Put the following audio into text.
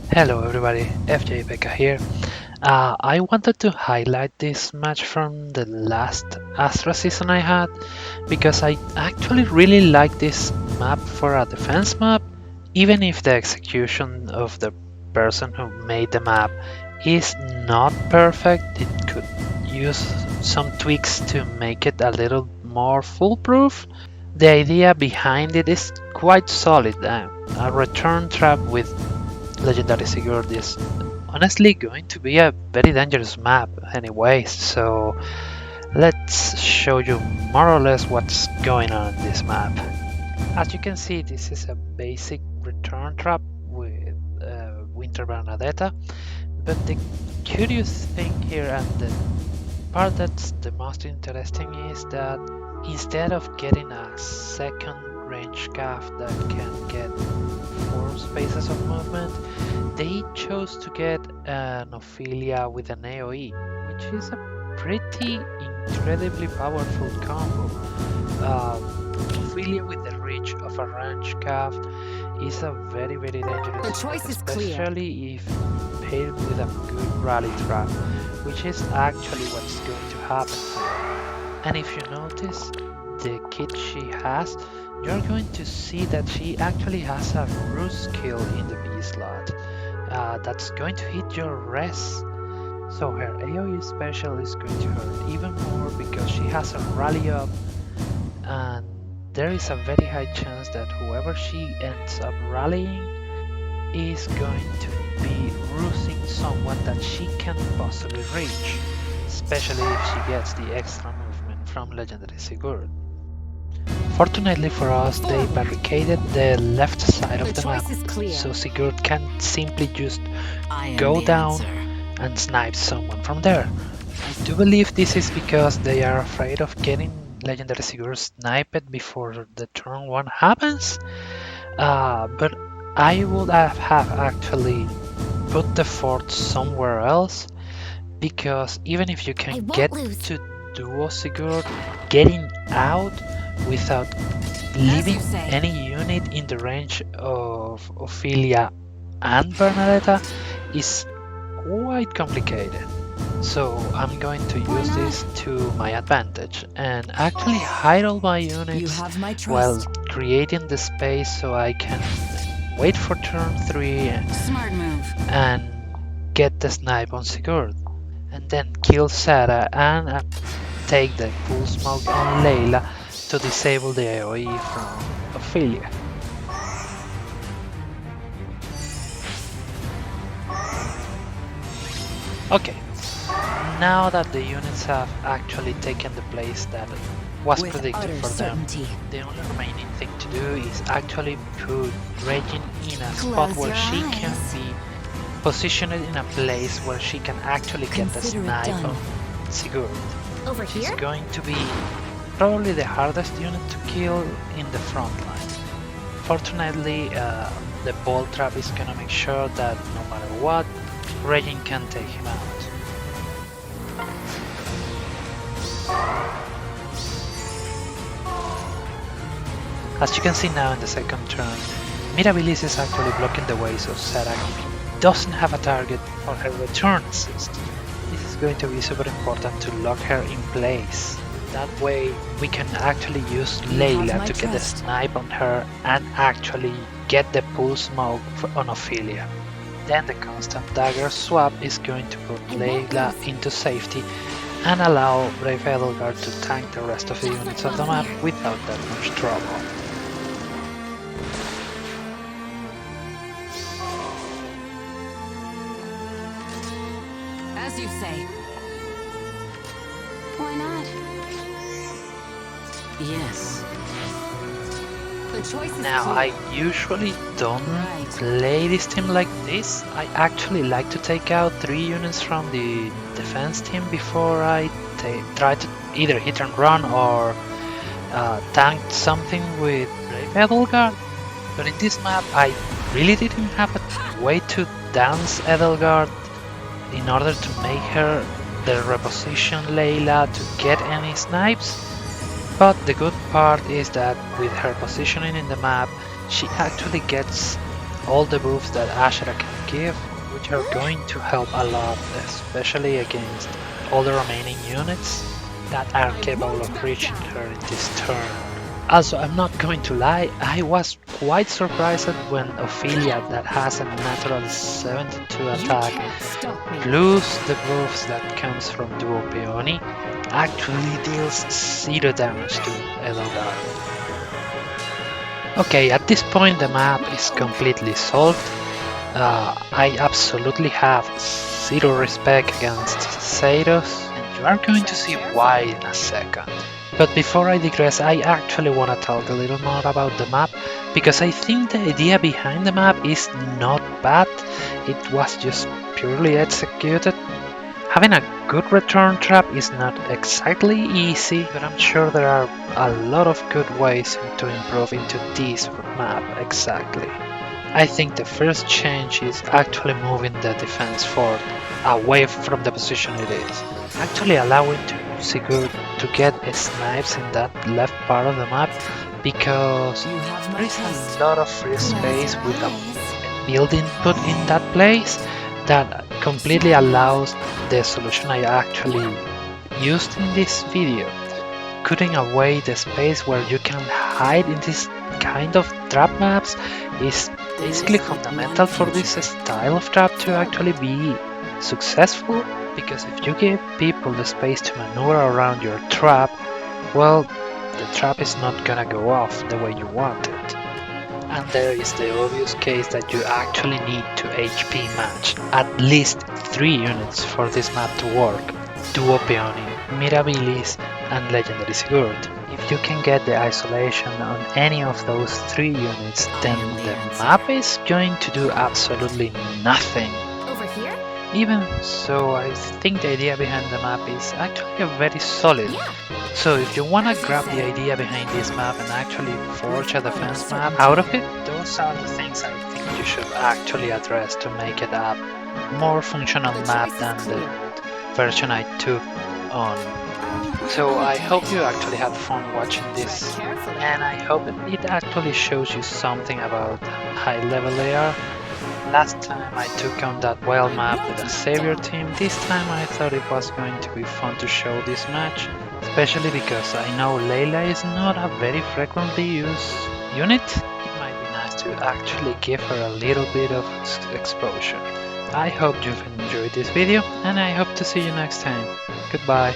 Hello everybody, FJ here. I wanted to highlight this match from the last Astra season I had because I actually really like this map for a defense map, even if the execution of the person who made the map is not perfect. It could use some tweaks to make it a little more foolproof. The idea behind it is quite solid. A return trap with legendary Sigurd is honestly going to be a very dangerous map anyway, so let's show you more or less what's going on in this map. As you can see, this is a basic return trap with Winter Bernadetta, but the curious thing here and the part that's the most interesting is that instead of getting a second range calf that can get 4 spaces of movement, they chose to get an Ophelia with an AoE, which is a pretty incredibly powerful combo. Ophelia with the reach of a range calf is a very dangerous unit, especially if paired with a good rally trap, which is actually what's going to happen here. And if you notice the kit she has, you're going to see that she actually has a ruse skill in the B slot that's going to hit your res. So her AoE special is going to hurt even more because she has a rally up, and there is a very high chance that whoever she ends up rallying is going to be rusing someone that she can't possibly reach, especially if she gets the extra movement from legendary Sigurd. Fortunately for us, they barricaded the left side of the map, so Sigurd can simply just go down and snipe someone from there. I do believe this is because they are afraid of getting legendary Sigurd sniped before the turn 1 happens, but I would have actually put the fort somewhere else, because even if you can get to duo Sigurd, getting out without leaving any unit in the range of Ophelia and Bernadetta is quite complicated. So I'm going to use this to my advantage and actually hide all my units while creating the space so I can wait for turn 3 and get the snipe on Sigurd, and then kill Sarah and take the full smoke on Layla to disable the AoE from Ophelia. Okay, now that the units have actually taken the place that was predicted for them, the only remaining thing to do is actually put Regin in a spot where she can be positioned in a place where she can actually get the snipe on Sigurd. She's going to be probably the hardest unit to kill in the front line. Fortunately, the ball trap is gonna make sure that no matter what, Regin can take him out. As you can see now in the second turn, Mirabilis is actually blocking the way so Sarak doesn't have a target for her return assist. This is going to be super important to lock her in place. That way we can actually use Layla to get the snipe on her and actually get the pull smoke on Ophelia. Then the constant dagger swap is going to put Layla into safety and allow Brave Edelgard to tank the rest of the units of the map without that much trouble. As you say. Why not? Yes. Now, I usually don't play this team like this. I actually like to take out 3 units from the defense team before I try to either hit and run or tank something with Brave Edelgard. But in this map, I really didn't have a way to dance Edelgard in order to make her the reposition Layla to get any snipes. But the good part is that with her positioning in the map, she actually gets all the buffs that Ashera can give, which are going to help a lot, especially against all the remaining units that are capable of reaching her in this turn. Also, I'm not going to lie, I was quite surprised when Ophelia, that has a natural 72 attack, plus the buffs that comes from Duo Peony, actually deals 0 damage to Edelgard. Okay, at this point the map is completely solved. I absolutely have 0 respect against Zeidos, and you are going to see why in a second. But before I digress, I actually want to talk a little more about the map, because I think the idea behind the map is not bad, it was just purely executed. Having a good return trap is not exactly easy, but I'm sure there are a lot of good ways to improve into this map exactly. I think the first change is actually moving the defense fort away from the position it is, actually allowing Sigurd to get snipes in that left part of the map, because there is a lot of free space with a building put in that place that completely allows the solution I actually used in this video. Cutting away the space where you can hide in this kind of trap maps is basically fundamental for this style of trap to actually be successful, because if you give people the space to maneuver around your trap, well, the trap is not gonna go off the way you want it. And there is the obvious case that you actually need to HP match at least 3 units for this map to work: Duo Peony, Mirabilis, and Legendary Sigurd. If you can get the isolation on any of those 3 units, then the map is going to do absolutely nothing. Even so, I think the idea behind the map is actually very solid. So if you wanna grab the idea behind this map and actually forge a defense map out of it, those are the things I think you should actually address to make it a more functional map than the version I took on. So I hope you actually had fun watching this, and I hope it actually shows you something about high level they are. Last time I took on that whale map with a savior team, this time I thought it was going to be fun to show this match, especially because I know Layla is not a very frequently used unit. It might be nice to actually give her a little bit of exposure. I hope you've enjoyed this video, and I hope to see you next time. Goodbye.